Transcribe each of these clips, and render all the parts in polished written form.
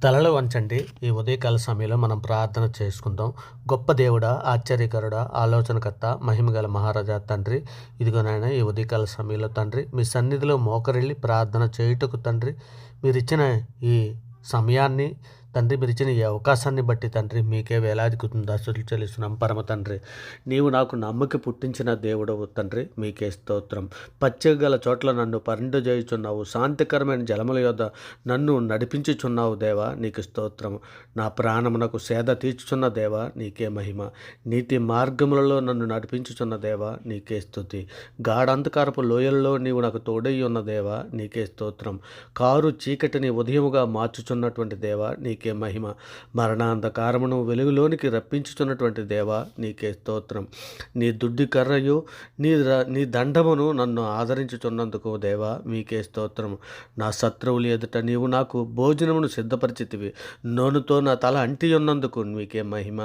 తలలు వంచండి. ఈ ఉదయకాల సమయంలో మనం ప్రార్థన చేసుకుందాం. గొప్ప దేవుడా, ఆశ్చర్యకరుడా, ఆలోచనకర్త, మహిమగల మహారాజా తండ్రి, ఇదిగో నాయన ఈ ఉదయకాల సమయంలో తండ్రి మీ సన్నిధిలో మోకరిల్లి ప్రార్థన చేయుటకు తండ్రి మీరిచ్చిన ఈ సమయాన్ని తండ్రి మీరిచ్చిన ఈ అవకాశాన్ని బట్టి తండ్రి మీకే వేలాది కృతజ్ఞతలు చెల్లిస్తున్నాం. పరమ తండ్రి, నీవు నాకు నమ్మక పుట్టించిన దేవుడవు తండ్రి, మీకే స్తోత్రం. పచ్చగల చోట్ల నన్ను పరిణింపజేయుచున్నావు, శాంతికరమైన జలముల యొద్ద నన్ను నడిపించుచున్నావు దేవా, నీకు స్తోత్రము. నా ప్రాణమునకు సేద తీర్చుచున్న దేవా, నీకే మహిమ. నీతి మార్గములలో నన్ను నడిపించుచున్న దేవా, నీకే స్తుతి. గాఢంధకారపు లోయల్లో నీవు నాకు తోడై ఉన్న దేవా, నీకే స్తోత్రం. కారు చీకటిని ఉదయముగా మార్చుచున్నటువంటి దేవా, నీకే మహిమ. మరణాంధకారమును వెలుగులోనికి రప్పించుచున్నటువంటి దేవా, నీకే స్తోత్రం. నీ దుడ్డి కర్రయు నీ దండమును నన్ను ఆదరించుచున్నందుకు దేవా, మీకే స్తోత్రము. నా శత్రువులు ఎదుట నీవు నాకు భోజనమును సిద్ధపరిచితివి, నూనెతో నా తల అంటి ఉన్నందుకు మీకే మహిమ.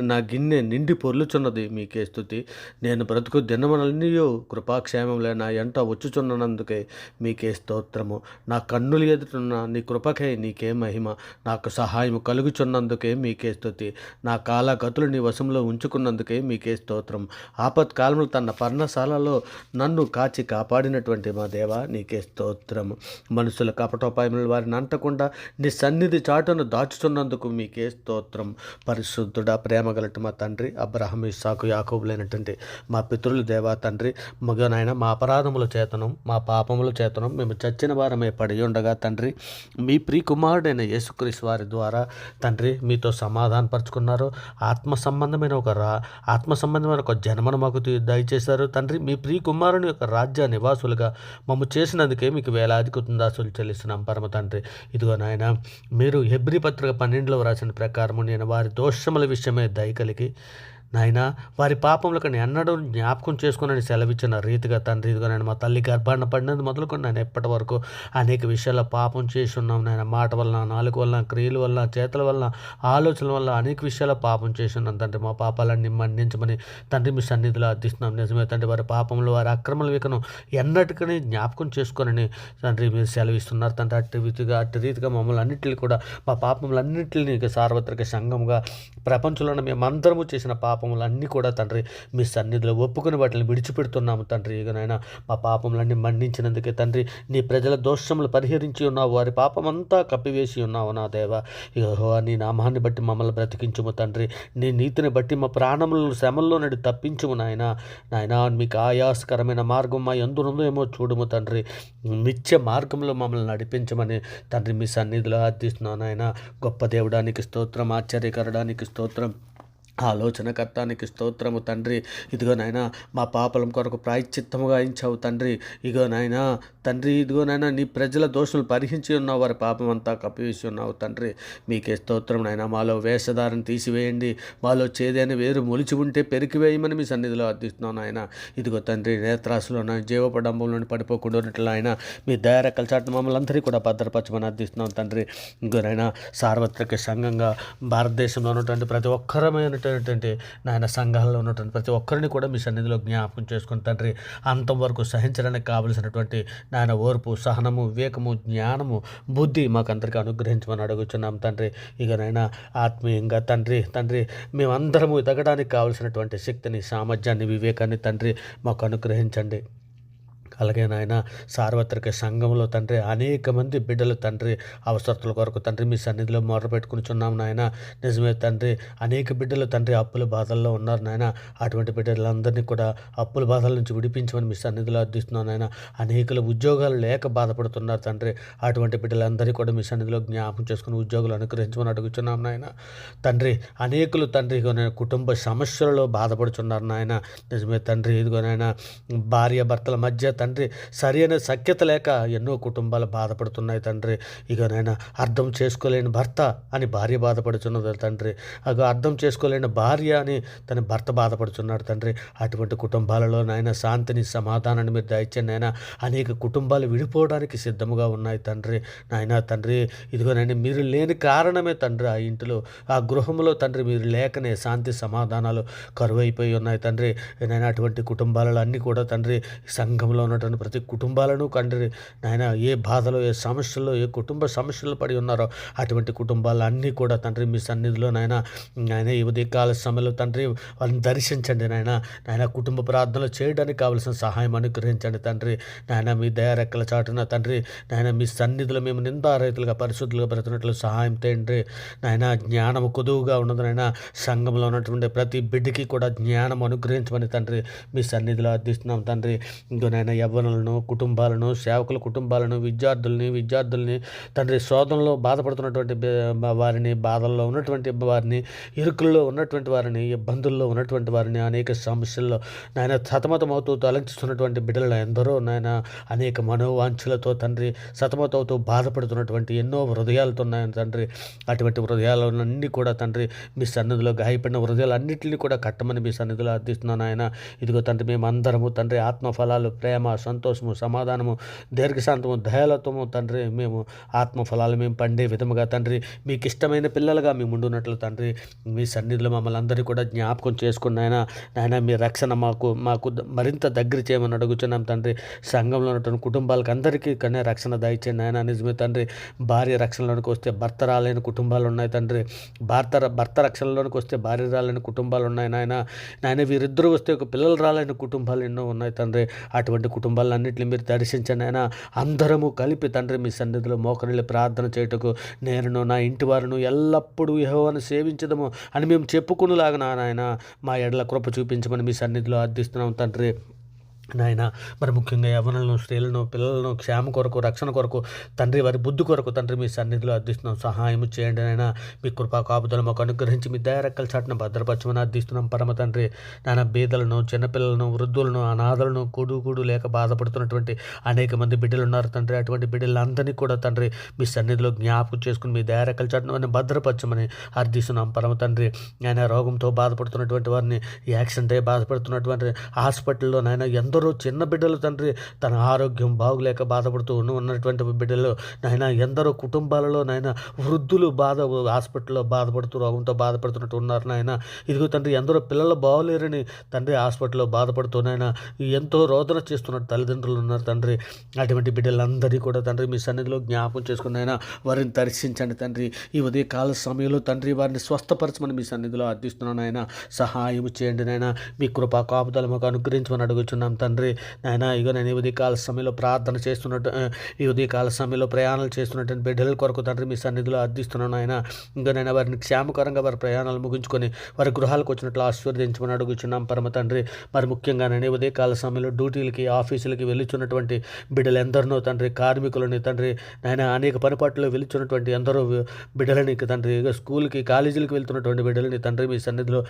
నా గిన్నె నిండి పొర్లుచున్నది, మీకే స్తుతి. నేను బ్రతుకు దినములన్నీయు కృపాక్షేమములే నా ఎంట వచ్చుచున్నందుకే మీకే స్తోత్రము. నా కన్నులు ఎదుటున్న నీ కృపకై నీకే మహిమ. నాకు సహాయం కలుగుచున్నందుకే మీకే స్తుతి. నా కాలగతులు నీ వశంలో ఉంచుకున్నందుకే మీకే స్తోత్రం. ఆపత్కాలంలో తన పర్ణశాలలో నన్ను కాచి కాపాడినటువంటి మా దేవా, నీకే స్తోత్రము. మనుషుల కపటోపాయములు వారిని అంటకుండా నీ సన్నిధి చాటును దాచుచున్నందుకు మీకే స్తోత్రం. పరిశుద్ధుడా, ప్రేమగలటి మా తండ్రి, అబ్రహాము, ఇస్సాకు, యాకోబులైనటువంటి మా పితరులు దేవా తండ్రి, మగనాయన మా అపరాధముల చేతనం, మా పాపముల చేతనం మేము చచ్చిన వారమే పడి ఉండగా తండ్రి, మీ ప్రియ కుమారుడైన యేసుక్రీస్తు వారి ద్వారా తండ్రి మీతో సమాధానపరుచుకున్నారు. ఆత్మ సంబంధమైన ఒక జన్మను మాకు దయచేశారు తండ్రి. మీ ప్రియ కుమారుని యొక్క రాజ్య నివాసులుగా మమ్ము చేసినందుకే మీకు వేలాది కృతజ్ఞతలు చెల్లిస్తున్నాం పరమ తండ్రి. ఇదిగో నాయన, మీరు హెబ్రీ పత్రిక 12లో రాసిన ప్రకారము నేను వారి దోషముల విషయమే దయ కలిగి నాయన వారి పాపములకు ఎన్నడూ జ్ఞాపకం చేసుకుని సెలవిచ్చిన రీతిగా తండ్రి, ఇదిగో నేను మా తల్లి గర్భాన పడినది మొదలుకొని నేను ఎప్పటి వరకు అనేక విషయాల్లో పాపం చేసి ఉన్నాం నాయన. మాట వల్ల, నాలుక వల్ల, క్రియల వల్ల, చేతుల వల్ల, ఆలోచనల వల్ల అనేక విషయాల్లో పాపం చేసి ఉన్నాం తండ్రి. మా పాపాలన్నీ మన్నించమని తండ్రి మీ సన్నిధిలో అర్థిస్తున్నాం. నిజమే తండ్రి, వారి పాపములు, వారి అక్రమల వికను ఎన్నటికీ జ్ఞాపకం చేసుకొని తండ్రి మీరు సెలవిస్తున్నారు తండ్రి. అట్టి రీతిగా మమ్మల్ని అన్నింటినీ కూడా మా పాపములన్నింటినీ సార్వత్రిక సంఘముగా ప్రపంచంలో మేమందరము చేసిన పాపములన్నీ కూడా తండ్రి మీ సన్నిధిలో ఒప్పుకుని వాటిని విడిచిపెడుతున్నాము తండ్రి. ఇకనైనా మా పాపములన్నీ మన్నించినందుకే తండ్రి, నీ ప్రజల దోషములు పరిహరించి ఉన్నావు, వారి పాపమంతా కప్పివేసి ఉన్నావు నా దేవ. ఇక నీ నామాన్ని బట్టి మమ్మల్ని బ్రతికించుము తండ్రి. నీ నీతిని బట్టి మా ప్రాణములను శ్రమల్లో నడి తప్పించుము నాయనా. మీకు ఆయాసకరమైన మార్గం మా ఎందుందో ఏమో చూడుము తండ్రి. నిత్య మార్గంలో మమ్మల్ని నడిపించమని తండ్రి మీ సన్నిధిలో అర్థిస్తున్నాను నాయన. గొప్ప దేవుడానికి స్తోత్రం, ఆశ్చర్యకరడానికి స్తోత్రం, ఆలోచనకర్తానికి స్తోత్రము తండ్రి. ఇదిగో నాయన, మా పాపలం కొరకు ప్రాయశ్చిత్తముగా ఇచ్చావు తండ్రి. ఇదిగో నాయన తండ్రి, ఇదిగో నాయన నీ ప్రజల దోషులు పరిహించి ఉన్నావు, వారి పాపం అంతా కప్పివేసి ఉన్నావు తండ్రి. మీకే స్తోత్రం నాయన. మాలో వేషధారను తీసివేయండి, మాలో చేదైన వేరు మొలిచి ఉంటే పెరికివేయమని మీ సన్నిధిలో అర్థిస్తున్నాను నాయన. ఇదిగో తండ్రి, నేత్రాసులో జీవపడంబంలోని పడిపోకుండా ఉన్నట్లు ఆయన మీ దయారెక్కల చాటున మమ్మల్ని అందరినీ కూడా భద్రపరచమని అర్థిస్తున్నాం తండ్రి. ఇంకో నాయన, సార్వత్రిక సంఘంగా భారతదేశంలో ఉన్నటువంటి ప్రతి ఒక్కరమైనటువంటి నాయన సంఘాల్లో ఉన్నటువంటి ప్రతి ఒక్కరిని కూడా మీ సన్నిధిలో జ్ఞాపకం చేసుకుని తండ్రి, అంతవరకు సహించడానికి కావలసినటువంటి నాయన ఓర్పు, సహనము, వివేకము, జ్ఞానము, బుద్ధి మాకందరికీ అనుగ్రహించమని అడుగుచున్నాం తండ్రి. ఇక నాయన ఆత్మీయంగా తండ్రి మేమందరము ఎదగడానికి కావలసినటువంటి శక్తిని, సామర్థ్యాన్ని, వివేకాన్ని తండ్రి మాకు అనుగ్రహించండి. అలాగే నాయన, సార్వత్రిక సంఘంలో తండ్రి అనేక మంది బిడ్డలు తండ్రి అవసరతల కొరకు తండ్రి మీ సన్నిధిలో మొరపెట్టుకునిచున్నాం నాయన. నిజమే తండ్రి, అనేక బిడ్డలు తండ్రి అప్పుల బాధల్లో ఉన్నారు నాయన. అటువంటి బిడ్డలందరినీ కూడా అప్పుల బాధల నుంచి విడిపించమని మీ సన్నిధిలో అర్థిస్తున్నాం నాయన. అనేకలు ఉద్యోగాలు లేక బాధపడుతున్నారు తండ్రి. అటువంటి బిడ్డలందరినీ కూడా మీ సన్నిధిలో జ్ఞాపకం చేసుకుని ఉద్యోగులు అనుగ్రహించమని అడుగుతున్నాం నాయన. తండ్రి, అనేకులు తండ్రి కుటుంబ సమస్యలలో బాధపడుతున్నారు నాయన. నిజమే తండ్రి, ఇదిగో నాయన, భార్య భర్తల మధ్య తండ్రి సరైన సఖ్యత లేక ఎన్నో కుటుంబాలు బాధపడుతున్నాయి తండ్రి. ఇక నాయన, అర్థం చేసుకోలేని భర్త అని భార్య బాధపడుతున్నది తండ్రి. అర్థం చేసుకోలేని భార్య అని తన భర్త బాధపడుతున్నాడు తండ్రి. అటువంటి కుటుంబాలలో నాయన శాంతిని, సమాధానాన్ని మీరు దయచేయండి నాయన. అనేక కుటుంబాలు విడిపోవడానికి సిద్ధముగా ఉన్నాయి తండ్రి. నాయన తండ్రి, ఇదిగోనండి, మీరు లేని కారణమే తండ్రి ఆ ఇంటిలో, ఆ గృహంలో తండ్రి మీరు లేకనే శాంతి సమాధానాలు కరువైపోయి ఉన్నాయి తండ్రి. నేను అటువంటి కుటుంబాలలో అన్నీ కూడా తండ్రి సంఘంలో ఉన్నటువంటి ప్రతి కుటుంబాలను తండ్రి నాయన ఏ బాధలో, ఏ సమస్యల్లో, ఏ కుటుంబ సమస్యలు పడి ఉన్నారో అటువంటి కుటుంబాలన్నీ కూడా తండ్రి మీ సన్నిధిలో నాయన ఈ ఉదయకాల సమయంలో తండ్రి వాళ్ళని దర్శించండి నాయన కుటుంబ ప్రార్థనలు చేయడానికి కావలసిన సహాయం అనుగ్రహించండి తండ్రి. నాయన మీ దయారెక్కల చాటున తండ్రి నాయన మీ సన్నిధిలో మేము నిందారహితులుగా పరిశుద్ధులుగా బ్రతినట్లు సహాయం తండ్రి. నాయన జ్ఞానము కొదువుగా ఉన్నది నాయన. సంఘంలో ఉన్నటువంటి ప్రతి బిడ్డకి కూడా జ్ఞానం అనుగ్రహించమని తండ్రి మీ సన్నిధిలో అర్థిస్తున్నాం తండ్రి. ఇంకో నాయన యవ్వనులను, కుటుంబాలను, సేవకుల కుటుంబాలను, విద్యార్థుల్ని తండ్రి శోధనలో బాధపడుతున్నటువంటి వారిని, బాధల్లో ఉన్నటువంటి వారిని, ఇరుకుల్లో ఉన్నటువంటి వారిని, ఇబ్బందుల్లో ఉన్నటువంటి వారిని, అనేక సమస్యల్లో నాయన సతమతమవుతూ తలంచుతున్నటువంటి బిడ్డలను ఎందరో నాయన అనేక మనోవాంఛలతో తండ్రి సతమతవుతూ బాధపడుతున్నటువంటి ఎన్నో హృదయాలతో నాయన తండ్రి అటువంటి హృదయాలన్నీ కూడా తండ్రి మీ సన్నిధిలో గాయపడిన హృదయాలన్నింటినీ కూడా కట్టమని మీ సన్నిధిలో అర్థిస్తున్నాను ఆయన. ఇదిగో తండ్రి మేము అందరము తండ్రి ఆత్మఫలాలు, ప్రేమ, సంతోషము, సమాధానము, దీర్ఘశాంతము, దయాలత్వము తండ్రి మేము ఆత్మఫలాలు మేము పండే విధముగా తండ్రి మీకు ఇష్టమైన పిల్లలుగా మేము ఉండున్నట్లు తండ్రి మీ సన్నిధిలో మమ్మల్ని అందరినీ కూడా జ్ఞాపకం చేసుకున్న నాయన మీ రక్షణ మాకు మరింత దగ్గర చేయమని అడుగుతున్నాం తండ్రి. సంఘంలో ఉన్నటువంటి కుటుంబాలకు అందరికీ కన్నా రక్షణ దయచేయండి నాయన. నిజమే తండ్రి, భార్య రక్షణలోనికి వస్తే భర్త రాలేని కుటుంబాలు ఉన్నాయి తండ్రి. భర్త రక్షణలోనికి వస్తే భార్య రాలేని కుటుంబాలు ఉన్నాయి నాయన. వీరిద్దరూ వస్తే ఒక పిల్లలు రాలేని కుటుంబాలు ఎన్నో ఉన్నాయి తండ్రి. అటువంటి కుటుంబాలన్నింటినీ మీరు దర్శించండి ఆయన. అందరము కలిపి తండ్రి మీ సన్నిధిలో మోకరిల్లి ప్రార్థన చేయుటకు నేనును నా ఇంటి వారును ఎల్లప్పుడూ యెహోవాను సేవించదము అని మేము చెప్పుకునేలాగా నాయన మా ఎడల కృప చూపించమని మీ సన్నిధిలో అర్థిస్తున్నాం తండ్రి. నాయన మరి ముఖ్యంగా యవ్వనులను, స్త్రీలను, పిల్లలను క్షేమ కొరకు, రక్షణ కొరకు తండ్రి వారి బుద్ధి కొరకు తండ్రి మీ సన్నిధిలో అర్థిస్తున్నాం. సహాయం చేయండి నాయన. మీ కృపా కాపుదలు మాకు అనుగ్రహించి మీ దయారెక్కల చాటున భద్రపరచమని అర్థిస్తున్నాం పరమ తండ్రి. నాయన బీదలను, చిన్నపిల్లలను, వృద్ధులను, అనాథలను, కూడు లేక బాధపడుతున్నటువంటి అనేక మంది బిడ్డలు ఉన్నారు తండ్రి. అటువంటి బిడ్డలందరినీ కూడా తండ్రి మీ సన్నిధిలో జ్ఞాపకం చేసుకుని మీ దయారెక్కల చాటున భద్రపరచమని అర్థిస్తున్నాం పరమ తండ్రి. నాయన రోగంతో బాధపడుతున్నటువంటి వారిని, యాక్సిడెంట్ అయ్యి బాధపడుతున్నటువంటి హాస్పిటల్లో నాయన ఎందరో చిన్న బిడ్డలు తండ్రి తన ఆరోగ్యం బాగులేక బాధపడుతూ ఉన్నటువంటి బిడ్డలు నాయన, ఎందరో కుటుంబాలలో నాయన వృద్ధులు హాస్పిటల్లో బాధపడుతూ రోగంతో బాధపడుతున్నట్టు ఉన్నారు నాయన. ఇదిగో తండ్రి ఎందరో పిల్లలు బాగోలేరని తండ్రి హాస్పిటల్లో బాధపడుతూ నాయన ఎంతో రోదన చేస్తున్నట్టు తల్లిదండ్రులు ఉన్నారు తండ్రి. అటువంటి బిడ్డలందరినీ కూడా తండ్రి మీ సన్నిధిలో జ్ఞాపకం చేసుకుని ఆయన వారిని దర్శించండి తండ్రి. ఈ ఉదయకాల సమయంలో తండ్రి వారిని స్వస్థపరచమని మీ సన్నిధిలో అర్థిస్తున్నాను ఆయన. సహాయం చేయండి నాయన. మీ కృపా కాపుదలు మాకు అనుగ్రహించమని అడుగుచున్నాం తండ్రి. నాయన ఇగో నేను ఈ ఉదయకాల సమయంలో ప్రార్థన చేస్తున్నట్టు, ఈ ఉదయకాల సమయంలో ప్రయాణాలు చేస్తున్నటువంటి బిడ్డల కొరకు తండ్రి మీ సన్నిధిలో అర్థిస్తున్నాను ఆయన. ఇంకా నేను వారిని క్షేమకరంగా వారి ప్రయాణాలు ముగించుకొని వారి గృహాలకు వచ్చినట్లు ఆశీర్వదించమని అడుగుచున్నాం పరమ తండ్రి. మరి ముఖ్యంగా నేను ఉదయకాల సమయంలో డ్యూటీలకి, ఆఫీసులకి వెళ్తున్నటువంటి బిడ్డలు ఎందరినో తండ్రి, కార్మికులని తండ్రి నాయన, అనేక పనిపాట్లలో వెళ్తున్నటువంటి ఎందరో బిడ్డలని తండ్రి, స్కూల్కి, కాలేజీలకు వెళ్తున్నటువంటి బిడ్డలని తండ్రి మీ సన్నిధిలో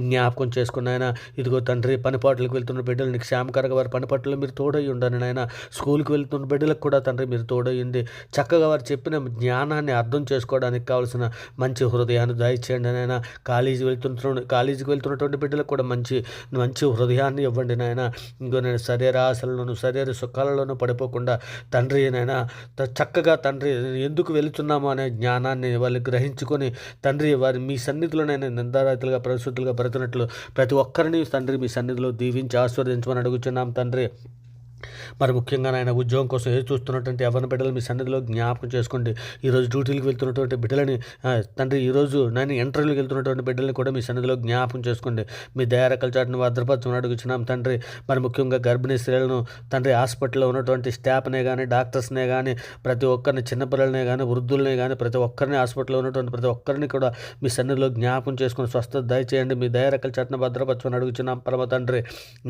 జ్ఞాపకం చేసుకున్నాయన. ఇదిగో తండ్రి పనిపాట్లకు వెళ్తున్న బిడ్డలని క్షేమకరంగా వారి పనిపాట్లలో మీరు తోడై ఉండండి నాయన. స్కూల్కి వెళ్తున్న బిడ్డలకు కూడా తండ్రి మీరు తోడయ్యండి. చక్కగా వారు చెప్పిన జ్ఞానాన్ని అర్థం చేసుకోవడానికి కావాల్సిన మంచి హృదయాన్ని దయచేయండి నాయన. కాలేజీకి వెళ్తున్నటువంటి బిడ్డలకు కూడా మంచి హృదయాన్ని ఇవ్వండి నాయన. ఇంకో నేను శరీర ఆశలలోను, శరీర సుఖాలలోనూ పడిపోకుండా తండ్రి నాయన చక్కగా తండ్రి ఎందుకు వెళుతున్నామో అనే జ్ఞానాన్ని వాళ్ళు గ్రహించుకొని తండ్రి వారి మీ సన్నిధిలోనైనా నిందారహితులుగా, పరిశుద్ధులుగా బ్రతినట్లు ప్రతి ఒక్కరిని తండ్రి మీ సన్నిధిలో దీవించి ఆశీర్వదించమని అడుగుచున్నాం తండ్రి. మరి ముఖ్యంగా ఆయన ఉద్యోగం కోసం చూస్తున్నటువంటి ఎవరి బిడ్డలు మీ సన్నిధిలో జ్ఞాపకం చేసుకోండి. ఈరోజు డ్యూటీలకు వెళ్తున్నటువంటి బిడ్డలని తండ్రి, ఈరోజు నేను ఇంటర్వ్యూకి వెళ్తున్నటువంటి బిడ్డలని కూడా మీ సన్నిధిలో జ్ఞాపకం చేసుకోండి. మీ దయారెక్కల చాటును భద్రపరచమని అడుగుచున్నాం తండ్రి. మరి ముఖ్యంగా గర్భిణీ స్త్రీలను తండ్రి, హాస్పిటల్లో ఉన్నటువంటి స్టాఫ్నే కానీ, డాక్టర్స్నే కానీ, ప్రతి ఒక్కరిని, చిన్నపిల్లలనే కానీ, వృద్ధులనే కానీ, ప్రతి ఒక్కరిని, హాస్పిటల్లో ఉన్నటువంటి ప్రతి ఒక్కరిని కూడా మీ సన్నిధిలో జ్ఞాపకం చేసుకుని స్వస్థత దయచేయండి. మీ దయారెక్కల చాటును భద్రపరచమని అడుగుచున్నాం పరమ తండ్రి.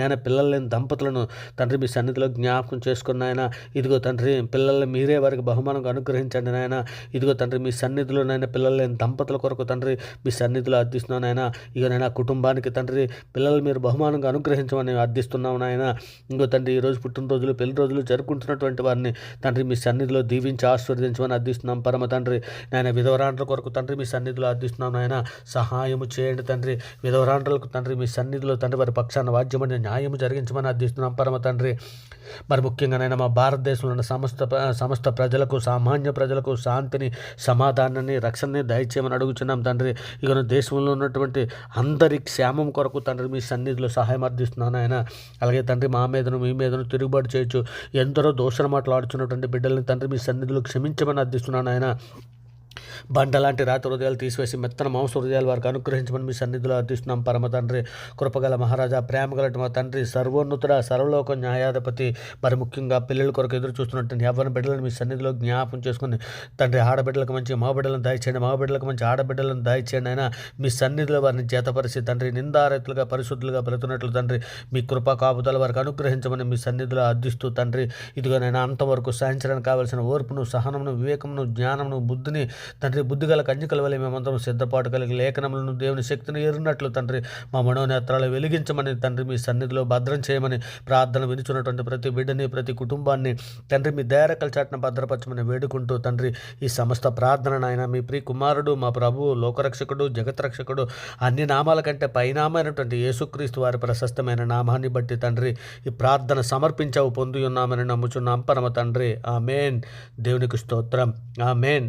నేను పిల్లలు లేని దంపతులను తండ్రి మీ సన్నిధిలో జ్ఞాపకం చేసుకున్న ఆయన. ఇదిగో తండ్రి పిల్లల్ని మీరే వారికి బహుమానంగా అనుగ్రహించండి నాయన. ఇదిగో తండ్రి మీ సన్నిధిలో నాయన పిల్లలు లేని దంపతుల కొరకు తండ్రి మీ సన్నిధిలో అర్థిస్తున్నాను నాయన. ఇక నేను కుటుంబానికి తండ్రి పిల్లలు మీరు బహుమానంగా అనుగ్రహించమని అర్థిస్తున్నాము నాయన. ఇంకో తండ్రి ఈరోజు పుట్టినరోజులు, పెళ్లి రోజులు జరుపుకుంటున్నటువంటి వారిని తండ్రి మీ సన్నిధిలో దీవించి ఆశీర్వదించమని అర్థిస్తున్నాం పరమ తండ్రి. నాయన విధవరాండ్రుల కొరకు తండ్రి మీ సన్నిధిలో అర్థిస్తున్నాం నాయన. సహాయము చేయండి తండ్రి. విధవరాండ్రులకు తండ్రి మీ సన్నిధిలో తండ్రి వారి పక్షాన వాద్యమని న్యాయము జరిగించమని అర్థిస్తున్నాం పరమ తండ్రి. మరి ముఖ్యంగానైనా మా భారతదేశంలో ఉన్న సమస్త ప్రజలకు, సామాన్య ప్రజలకు శాంతిని, సమాధానాన్ని, రక్షణని దయచేయమని అడుగుచున్నాం తండ్రి. ఇక దేశంలో ఉన్నటువంటి అందరి క్షేమం కొరకు తండ్రి మీ సన్నిధిలో సహాయం అర్థిస్తున్నాను ఆయన. అలాగే తండ్రి మా మీదను మీ మీదను తిరుగుబాటు చేయొచ్చు ఎందరో దోషణ మాట్లాడుచున్నటువంటి బిడ్డల్ని తండ్రి మీ సన్నిధిలో క్షమించమని అర్థిస్తున్నాను ఆయన. బండలాంటి రాతి హృదయాలు తీసివేసి మెత్తన మాంస హృదయాలు వారికి అనుగ్రహించమని మీ సన్నిధిలో అర్థిస్తున్నాం పరమ తండ్రి. కృపగల మహారాజా, ప్రేమగలటి మా తండ్రి, సర్వోన్నతుడ, సర్వలోక న్యాయాధిపతి, మరి ముఖ్యంగా పిల్లల కొరకు ఎదురు చూస్తున్నట్టు ఎవరిని బిడ్డలను మీ సన్నిధిలో జ్ఞాపం చేసుకుని తండ్రి, ఆడబిడ్డలకు మంచి మా బిడ్డలను దయచేయండి, మా బిడ్డలకు మంచి ఆడబిడ్డలను దయచేయండి అయినా మీ సన్నిధిలో వారిని జతపరిచి తండ్రి నిందారెత్తులుగా పరిశుద్ధులుగా బ్రతున్నట్లు తండ్రి మీ కృపా కాపుదల వారికి అనుగ్రహించమని మీ సన్నిధిలో అర్థిస్తూ తండ్రి, ఇదిగోనైనా అంతవరకు సహించడానికి కావలసిన ఓర్పును, సహనమును, వివేకమును, జ్ఞానమును, బుద్ధిని తండ్రి బుద్ధిగల కన్యకల వల్ల మేమందరం సిద్ధపాటు కలిగి లేఖనములను దేవుని శక్తిని ఎరిగినట్లు తండ్రి మా మనోనేత్రాలు వెలిగించమని తండ్రి మీ సన్నిధిలో భద్రం చేయమని ప్రార్థన వినిచున్నటువంటి ప్రతి బిడ్డని, ప్రతి కుటుంబాన్ని తండ్రి మీ దయారెక్కల చాటున భద్రపరచమని వేడుకుంటూ తండ్రి ఈ సమస్త ప్రార్థన ఆయన మీ ప్రియ కుమారుడు, మా ప్రభువు, లోకరక్షకుడు, జగత్రక్షకుడు, అన్ని నామాల కంటే పైనామైనటువంటి యేసుక్రీస్తు వారి ప్రశస్తమైన నామాన్ని బట్టి తండ్రి ఈ ప్రార్థన సమర్పించావు పొంది ఉన్నామని నమ్ముచున్నాం పరమ తండ్రి. ఆమేన్. దేవునికి స్తోత్రం. ఆమేన్.